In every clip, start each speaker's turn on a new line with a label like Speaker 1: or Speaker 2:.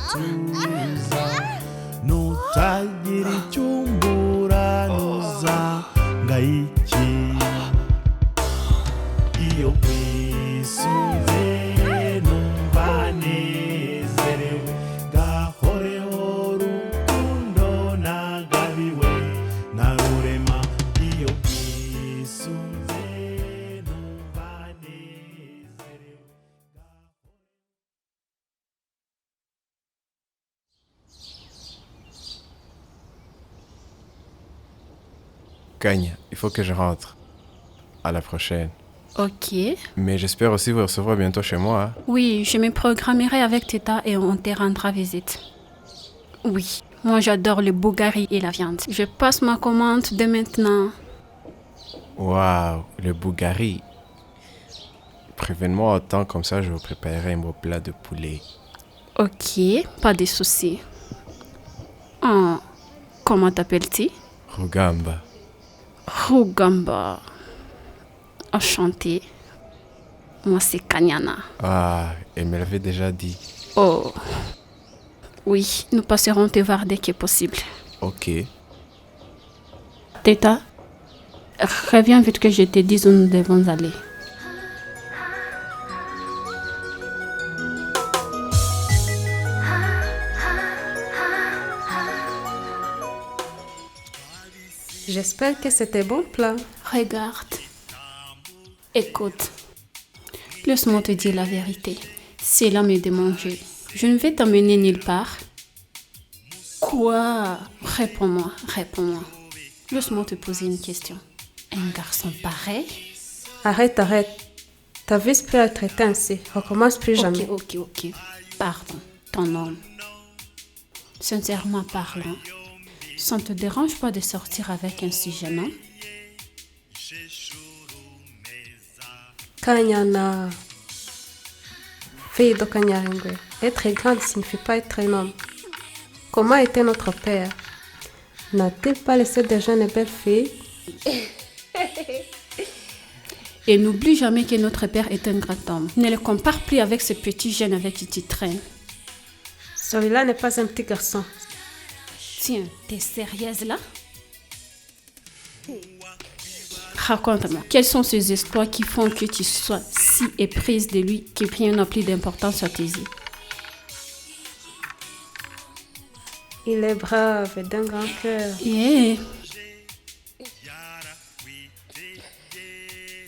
Speaker 1: tuza nutagira icyumburanuza ngayiki iyo kwisunze numva nezerewe gahoreho rukundo nagabiwe na rurema iyo kwisunze numva nezerewe.
Speaker 2: Gagne, il faut que je rentre. À la prochaine.
Speaker 3: Ok.
Speaker 2: Mais j'espère aussi vous recevoir bientôt chez moi. Hein.
Speaker 3: Oui, je me programmerai avec Teta et on te rendra visite. Oui, moi j'adore le bougari et la viande. Je passe ma commande dès maintenant.
Speaker 2: Waouh, le bougari. Prévenez-moi autant, comme ça je vous préparerai un beau plat de poulet.
Speaker 3: Ok, pas de soucis. Oh, comment t'appelles-tu?
Speaker 2: Rugamba.
Speaker 3: Rugamba. Enchantée. Moi, c'est Kanyana.
Speaker 2: Ah, elle me l'avait déjà dit.
Speaker 3: Oh. Oui, nous passerons te voir dès que possible.
Speaker 2: Ok.
Speaker 3: Teta, reviens vite que je te dise où nous devons aller.
Speaker 4: J'espère que c'était bon plat.
Speaker 3: Regarde. Écoute. Laisse-moi te dire la vérité. C'est l'homme de manger. Je ne vais t'emmener nulle part. Quoi? Réponds-moi, réponds-moi. Laisse-moi te poser une question. Un garçon pareil?
Speaker 4: Arrête. Ta vie peut être traitée ainsi. Recommence plus jamais.
Speaker 3: Ok. Pardon, ton homme. Sincèrement parlant, ça ne te dérange pas de sortir avec un si jeune homme?
Speaker 4: Kanyana. Fille de Kanyaringwe. Être grande signifie pas être un homme. Comment était notre père? N'a-t-il pas laissé de jeunes belles filles?
Speaker 3: Et n'oublie jamais que notre père est un grand homme. Ne le compare plus avec ce petit jeune avec qui tu traînes.
Speaker 4: Celui-là n'est pas un petit garçon.
Speaker 3: Tiens, t'es sérieuse là? Raconte-moi, quels sont ces exploits qui font que tu sois si éprise de lui que rien n'a plus d'importance à tes yeux?
Speaker 4: Il est brave et d'un grand cœur.
Speaker 3: Yeah.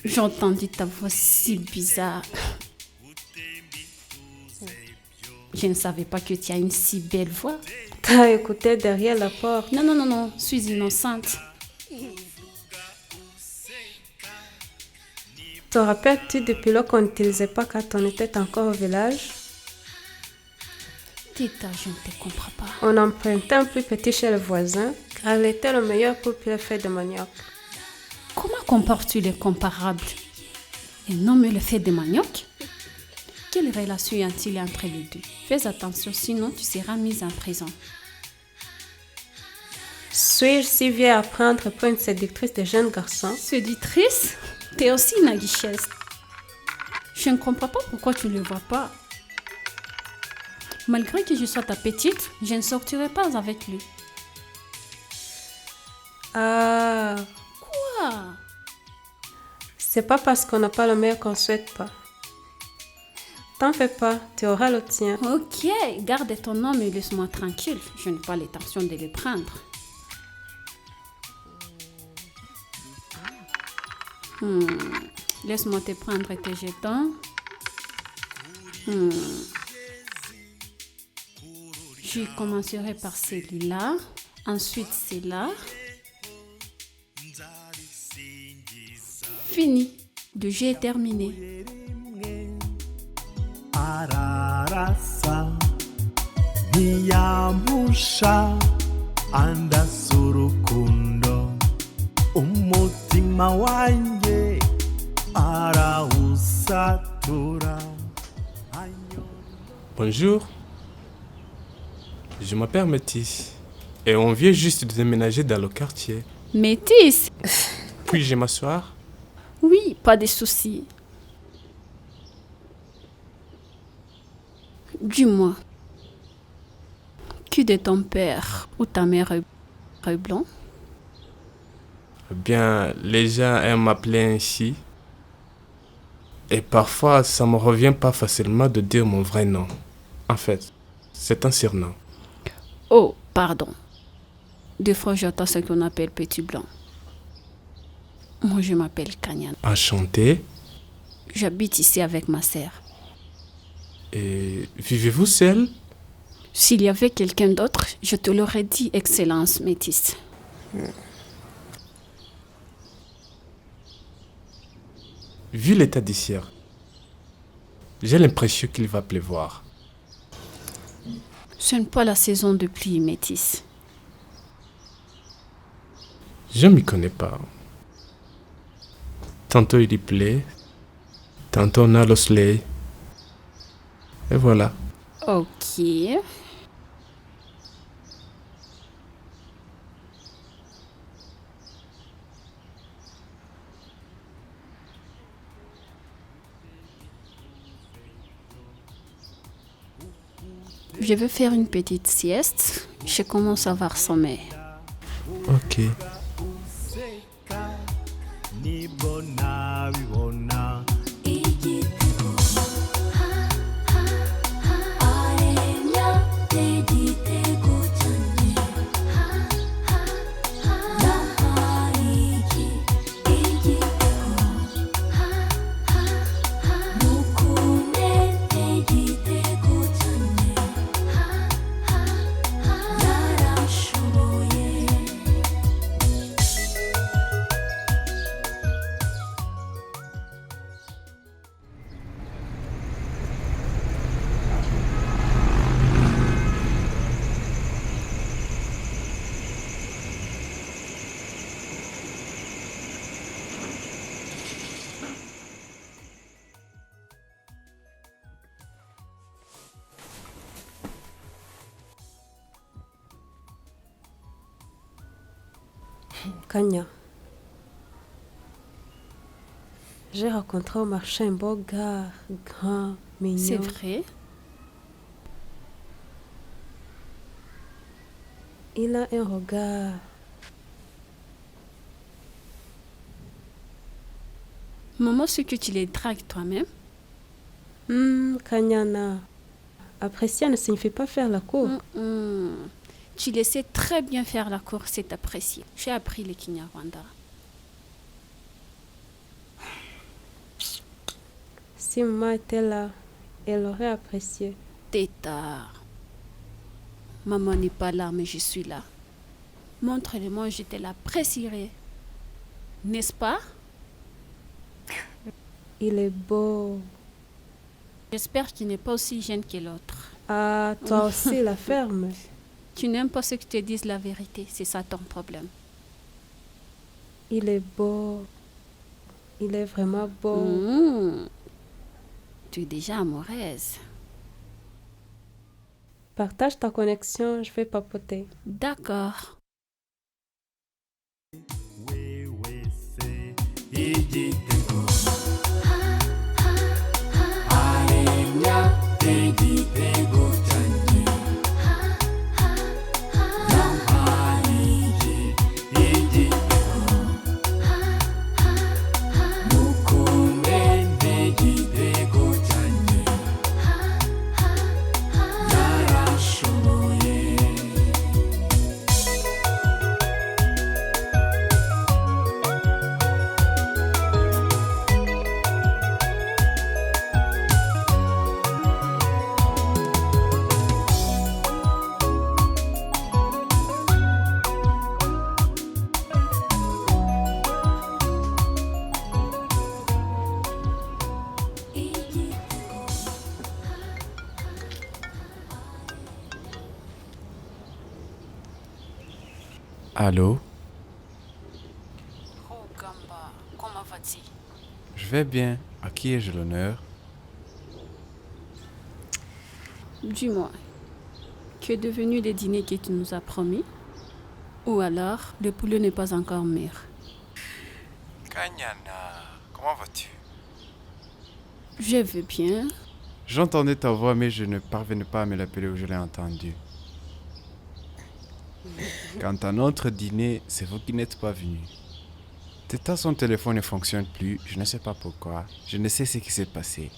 Speaker 3: J'ai entendu ta voix si bizarre. Je ne savais pas que tu as une si belle voix.
Speaker 4: T'as écouté derrière la porte.
Speaker 3: Non, je suis innocente.
Speaker 4: Te rappelles-tu depuis lors qu'on n'utilisait pas quand on était encore au village?
Speaker 3: Tita, je ne te comprends pas.
Speaker 4: On empruntait un plus petit chez le voisin car il était le meilleur pour faire de manioc.
Speaker 3: Comment compares-tu les comparables? Un homme et le fait de manioc? Quelle relation y a-t-il entre les deux? Fais attention, sinon tu seras mise en prison.
Speaker 4: Suis-je si vieille à prendre pour une séductrice de jeunes garçons?
Speaker 3: Séductrice? T'es aussi une aguichesse. Je ne comprends pas pourquoi tu ne le vois pas. Malgré que je sois ta petite, je ne sortirai pas avec lui.
Speaker 4: Ah,
Speaker 3: Quoi?
Speaker 4: c'est pas parce qu'on n'a pas le meilleur qu'on souhaite pas. T'en fais pas, tu auras le tien.
Speaker 3: Ok, garde ton homme et laisse-moi tranquille. Je n'ai pas l'intention de le prendre. Laisse-moi te prendre tes jetons. Je commencerai par celui-là. Ensuite, celui-là. Fini. Le jeu est terminé.
Speaker 1: ararasa ntiyampusha andasa urukundo umutima wanjye arawusatura.
Speaker 2: Bonjour, je m'appelle Métis et on vient juste de déménager dans le quartier.
Speaker 3: Métis?
Speaker 2: Puis-je m'asseoir?
Speaker 3: Oui, pas de soucis. Dis-moi, Qui de ton père ou ta mère est blanc?
Speaker 2: Eh bien, les gens aiment m'appeler ainsi. Et parfois, ça me revient pas facilement de dire mon vrai nom. En fait, c'est un surnom.
Speaker 3: Oh, pardon. Des fois, j'entends ce qu'on appelle petit blanc. Moi, je m'appelle Kanyan.
Speaker 2: Enchanté.
Speaker 3: J'habite ici avec ma sœur.
Speaker 2: Et vivez-vous seul?
Speaker 3: S'il y avait quelqu'un d'autre, je te l'aurais dit, Excellence métisse.
Speaker 2: Vu l'état du ciel, j'ai l'impression qu'il va pleuvoir.
Speaker 3: Ce n'est pas la saison de pluie, métisse.
Speaker 2: Je m'y connais pas. Tantôt il y pleut, tantôt on a le soleil. Et voilà.
Speaker 3: Ok. Je vais faire une petite sieste. Je commence à avoir sommeil.
Speaker 2: Ok.
Speaker 1: nibona bibona
Speaker 4: Kanya, j'ai rencontré au marché un beau gars, grand, mignon.
Speaker 3: C'est vrai?
Speaker 4: Il a un regard.
Speaker 3: Maman, ce que tu les dragues toi-même?
Speaker 4: Kanyana, apprécier ne signifie pas faire la cour.
Speaker 3: Tu le sais très bien faire la cour, c'est apprécié. J'ai appris le Kinyarwanda.
Speaker 4: Si maman était là, elle aurait apprécié.
Speaker 3: Tétard. Maman n'est pas là, mais je suis là. Montre-le-moi, je te l'apprécierai. N'est-ce pas?
Speaker 4: Il est beau.
Speaker 3: J'espère qu'il n'est pas aussi jeune que l'autre.
Speaker 4: Ah, toi aussi, la ferme.
Speaker 3: Tu n'aimes pas ceux qui te disent la vérité, c'est ça ton problème.
Speaker 4: Il est beau. Il est vraiment beau.
Speaker 3: Tu es déjà amoureuse.
Speaker 4: Partage ta connexion, je vais papoter.
Speaker 3: D'accord.
Speaker 1: wewe se igitego igitego cyanjye yampaye igitego mukunde igitego cyanjye yarashoboye.
Speaker 2: Allô?
Speaker 3: Oh Gamba, comment vas-tu?
Speaker 2: Je vais bien. À qui ai-je l'honneur?
Speaker 3: Dis-moi, que est devenu le dîner que tu nous as promis? Ou alors, le poulet n'est pas encore mûr?
Speaker 2: Kanyana, comment vas-tu?
Speaker 3: Je vais bien.
Speaker 2: J'entendais ta voix, mais je ne parvenais pas à me l'appeler où je l'ai entendue.
Speaker 5: Quant à notre dîner, c'est vous qui n'êtes pas venus. Teta, son téléphone ne fonctionne plus, je ne sais pas pourquoi. Je ne sais ce qui s'est passé.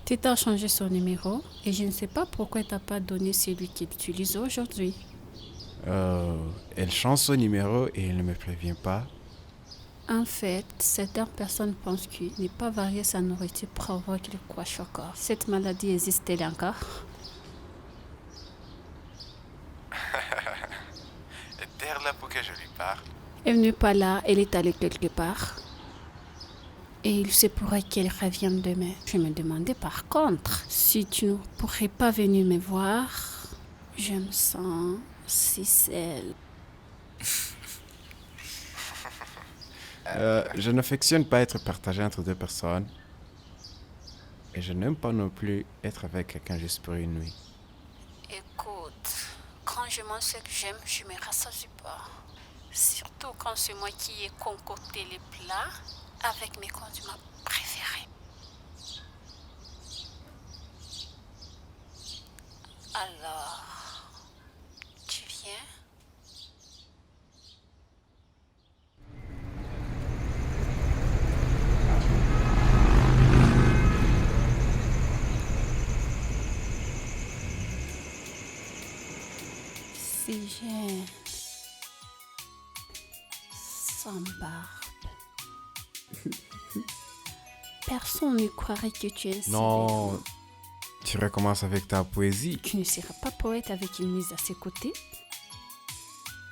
Speaker 3: Tita a changé son numéro et je ne sais pas pourquoi tu n'as pas donné celui qu'il utilise aujourd'hui.
Speaker 5: Elle change son numéro et elle ne me prévient pas.
Speaker 3: En fait, certaines personnes pensent que ne pas varier sa nourriture provoque le kwashiorkor. Cette maladie existe-t-elle encore?
Speaker 5: Est-elle là pour que je lui parle?
Speaker 3: Elle n'est pas là, elle est allée quelque part. Et il se pourrait qu'elle revienne demain. Je me demandais par contre, si tu ne pourrais pas venir me voir, je me sens si seule.
Speaker 5: Je n'affectionne pas être partagé entre deux personnes. Et je n'aime pas non plus être avec quelqu'un juste pour une nuit.
Speaker 3: Écoute, quand je mange ce que j'aime, je me rassasie pas. Surtout quand c'est moi qui ai concocté les plats avec mes condiments préférés. Alors, tu viens? Si j'ai sans barbe, personne ne croirait que tu es un
Speaker 5: Non,
Speaker 3: civil.
Speaker 5: tu recommences avec ta poésie.
Speaker 3: Tu ne seras pas poète avec une mise à ses côtés.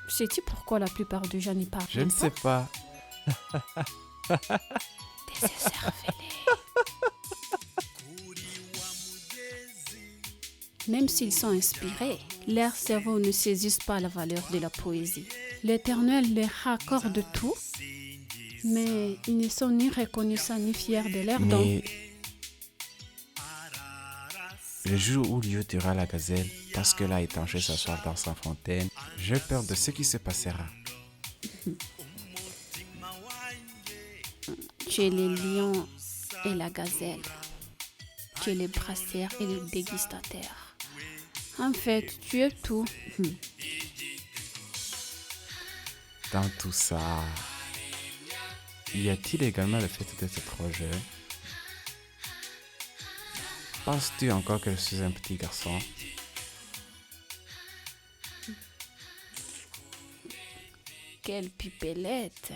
Speaker 3: Sais-tu pourquoi la plupart des gens n'y parviennent
Speaker 5: Je ne sais pas.
Speaker 3: Des écervelés. Même s'ils sont inspirés, leurs cerveaux ne saisissent pas la valeur de la poésie. L'Éternel leur accorde tout, mais ils ne sont ni reconnaissants ni fiers de leurs dons.
Speaker 5: Mais le jour où Dieu tuera la gazelle, parce qu'elle a étanché s'asseoir dans sa fontaine, j'ai peur de ce qui se passera.
Speaker 3: Tu es le lion et la gazelle. Tu es le brasseur et le dégustateur. En fait, tu es tout.
Speaker 5: Dans tout ça, y a-t-il également le fait d'être trop jeune? Penses-tu encore que je suis un petit garçon?
Speaker 3: Quelle pipelette!